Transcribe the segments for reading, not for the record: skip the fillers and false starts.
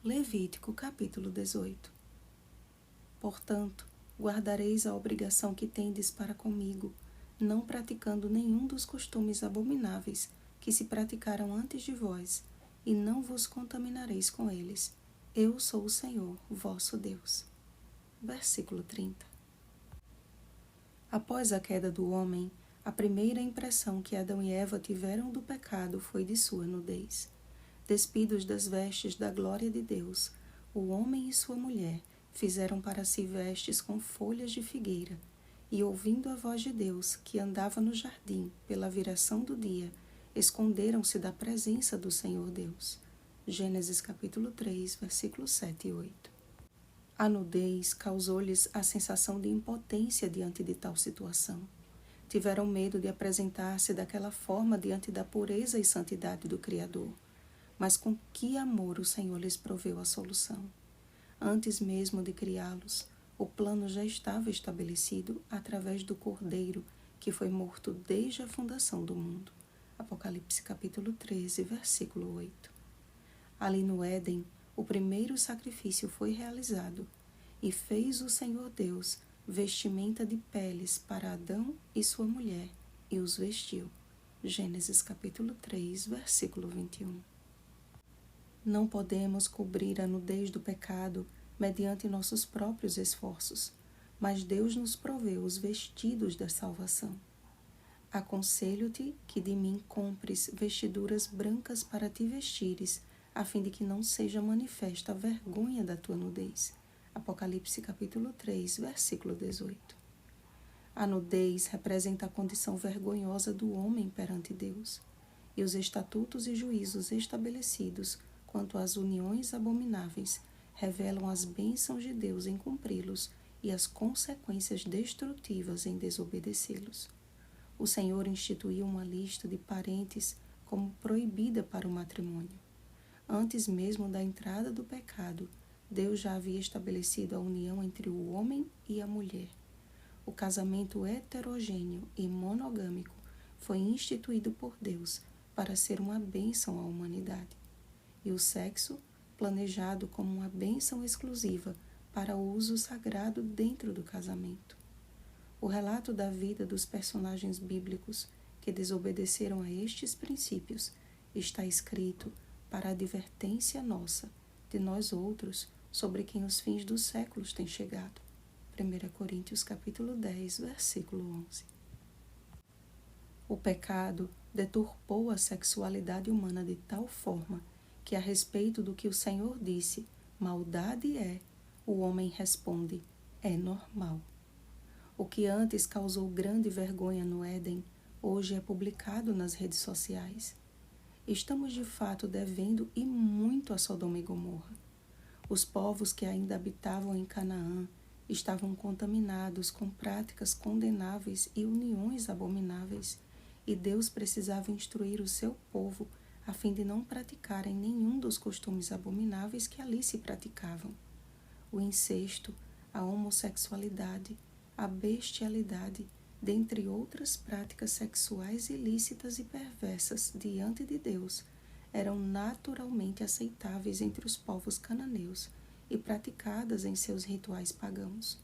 Levítico capítulo 18. Portanto, guardareis a obrigação que tendes para comigo, não praticando nenhum dos costumes abomináveis que se praticaram antes de vós, e não vos contaminareis com eles. Eu sou o Senhor, vosso Deus. Versículo 30. Após a queda do homem, a primeira impressão que Adão e Eva tiveram do pecado foi de sua nudez. Despidos das vestes da glória de Deus, o homem e sua mulher fizeram para si vestes com folhas de figueira, e ouvindo a voz de Deus, que andava no jardim pela viração do dia, esconderam-se da presença do Senhor Deus. Gênesis capítulo 3, versículos 7 e 8. A nudez causou-lhes a sensação de impotência diante de tal situação. Tiveram medo de apresentar-se daquela forma diante da pureza e santidade do Criador. Mas com que amor o Senhor lhes proveu a solução. Antes mesmo de criá-los, o plano já estava estabelecido através do Cordeiro, que foi morto desde a fundação do mundo. Apocalipse capítulo 13, versículo 8. Ali no Éden, o primeiro sacrifício foi realizado, e fez o Senhor Deus vestimenta de peles para Adão e sua mulher, e os vestiu. Gênesis capítulo 3, versículo 21. Não podemos cobrir a nudez do pecado mediante nossos próprios esforços, mas Deus nos proveu os vestidos da salvação. Aconselho-te que de mim compres vestiduras brancas para te vestires, a fim de que não seja manifesta a vergonha da tua nudez. Apocalipse capítulo 3, versículo 18. A nudez representa a condição vergonhosa do homem perante Deus, e os estatutos e juízos estabelecidos quanto às uniões abomináveis, revelam as bênçãos de Deus em cumpri-los e as consequências destrutivas em desobedecê-los. O Senhor instituiu uma lista de parentes como proibida para o matrimônio. Antes mesmo da entrada do pecado, Deus já havia estabelecido a união entre o homem e a mulher. O casamento heterogêneo e monogâmico foi instituído por Deus para ser uma bênção à humanidade. E o sexo, planejado como uma bênção exclusiva para o uso sagrado dentro do casamento. O relato da vida dos personagens bíblicos que desobedeceram a estes princípios está escrito para a advertência nossa, de nós outros, sobre quem os fins dos séculos têm chegado. 1 Coríntios capítulo 10, versículo 11. O pecado deturpou a sexualidade humana de tal forma que a respeito do que o Senhor disse, maldade é, o homem responde, é normal. O que antes causou grande vergonha no Éden, hoje é publicado nas redes sociais. Estamos de fato devendo e muito a Sodoma e Gomorra. Os povos que ainda habitavam em Canaã estavam contaminados com práticas condenáveis e uniões abomináveis, e Deus precisava instruir o seu povo a fim de não praticarem nenhum dos costumes abomináveis que ali se praticavam. O incesto, a homossexualidade, a bestialidade, dentre outras práticas sexuais ilícitas e perversas diante de Deus, eram naturalmente aceitáveis entre os povos cananeus e praticadas em seus rituais pagãos.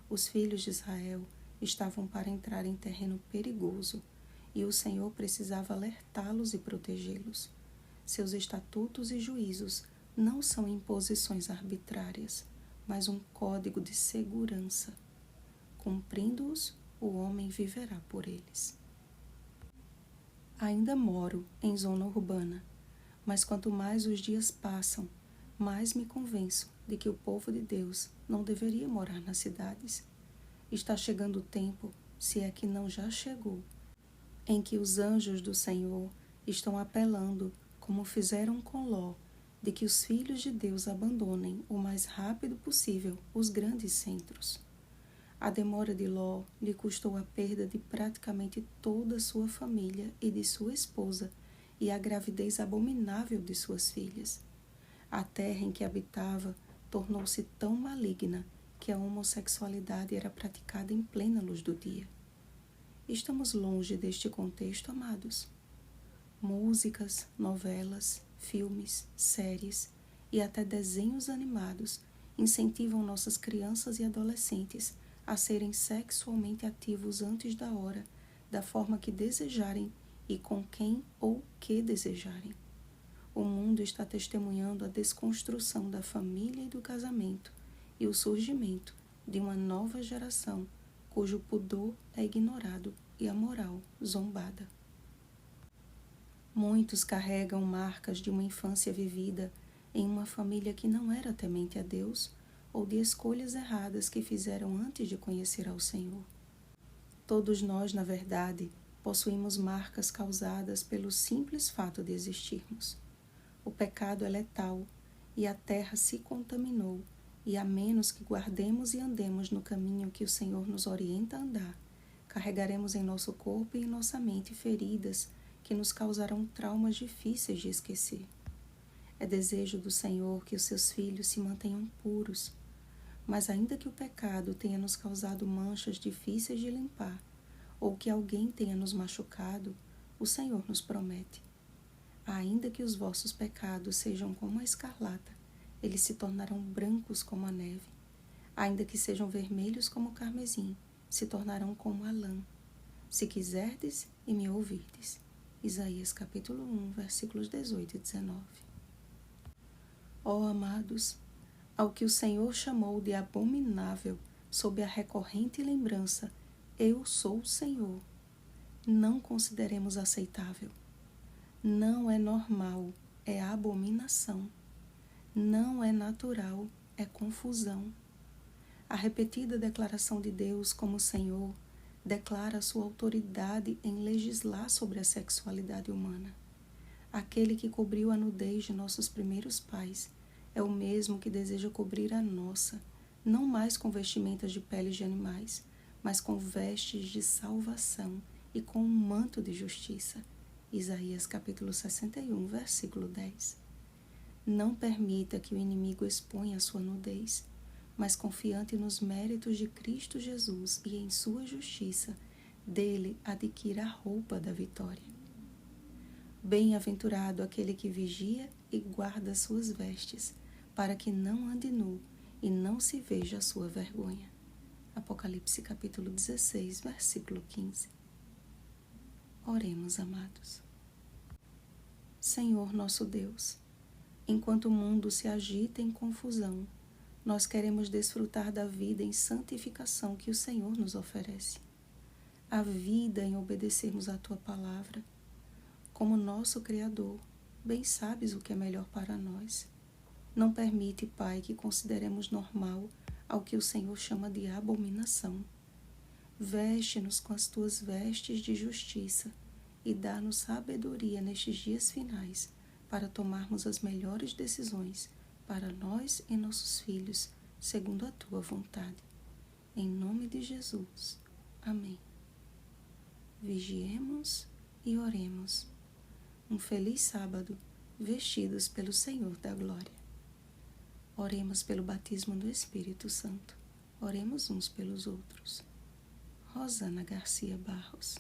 Os filhos de Israel estavam para entrar em terreno perigoso, e o Senhor precisava alertá-los e protegê-los. Seus estatutos e juízos não são imposições arbitrárias, mas um código de segurança. Cumprindo-os, o homem viverá por eles. Ainda moro em zona urbana, mas quanto mais os dias passam, mais me convenço de que o povo de Deus não deveria morar nas cidades. Está chegando o tempo, se é que não já chegou, em que os anjos do Senhor estão apelando, como fizeram com Ló, de que os filhos de Deus abandonem o mais rápido possível os grandes centros. A demora de Ló lhe custou a perda de praticamente toda a sua família e de sua esposa, e a gravidez abominável de suas filhas. A terra em que habitava tornou-se tão maligna que a homossexualidade era praticada em plena luz do dia. Estamos longe deste contexto, amados. Músicas, novelas, filmes, séries e até desenhos animados incentivam nossas crianças e adolescentes a serem sexualmente ativos antes da hora, da forma que desejarem e com quem ou que desejarem. O mundo está testemunhando a desconstrução da família e do casamento e o surgimento de uma nova geração cujo pudor é ignorado e a moral zombada. Muitos carregam marcas de uma infância vivida em uma família que não era temente a Deus ou de escolhas erradas que fizeram antes de conhecer ao Senhor. Todos nós, na verdade, possuímos marcas causadas pelo simples fato de existirmos. O pecado é letal e a terra se contaminou, e a menos que guardemos e andemos no caminho que o Senhor nos orienta a andar, carregaremos em nosso corpo e em nossa mente feridas que nos causarão traumas difíceis de esquecer. É desejo do Senhor que os seus filhos se mantenham puros, mas ainda que o pecado tenha nos causado manchas difíceis de limpar, ou que alguém tenha nos machucado, o Senhor nos promete: ainda que os vossos pecados sejam como a escarlata, eles se tornarão brancos como a neve. Ainda que sejam vermelhos como o carmesim, se tornarão como a lã. Se quiserdes e me ouvirdes. Isaías capítulo 1, versículos 18 e 19. Ó amados, ao que o Senhor chamou de abominável, sob a recorrente lembrança, eu sou o Senhor, não consideremos aceitável. Não é normal, é abominação. Não é natural, é confusão. A repetida declaração de Deus como Senhor declara sua autoridade em legislar sobre a sexualidade humana. Aquele que cobriu a nudez de nossos primeiros pais é o mesmo que deseja cobrir a nossa, não mais com vestimentas de peles de animais, mas com vestes de salvação e com um manto de justiça. Isaías capítulo 61, versículo 10. Não permita que o inimigo exponha a sua nudez, mas confiante nos méritos de Cristo Jesus e em sua justiça, dele adquira a roupa da vitória. Bem-aventurado aquele que vigia e guarda suas vestes, para que não ande nu e não se veja a sua vergonha. Apocalipse capítulo 16, versículo 15. Oremos, amados. Senhor nosso Deus, enquanto o mundo se agita em confusão, nós queremos desfrutar da vida em santificação que o Senhor nos oferece. A vida em obedecermos à Tua palavra. Como nosso Criador, bem sabes o que é melhor para nós. Não permite, Pai, que consideremos normal ao que o Senhor chama de abominação. Veste-nos com as Tuas vestes de justiça e dá-nos sabedoria nestes dias finais para tomarmos as melhores decisões para nós e nossos filhos, segundo a Tua vontade. Em nome de Jesus. Amém. Vigiemos e oremos. Um feliz sábado, vestidos pelo Senhor da Glória. Oremos pelo batismo do Espírito Santo. Oremos uns pelos outros. Rosana Garcia Barros.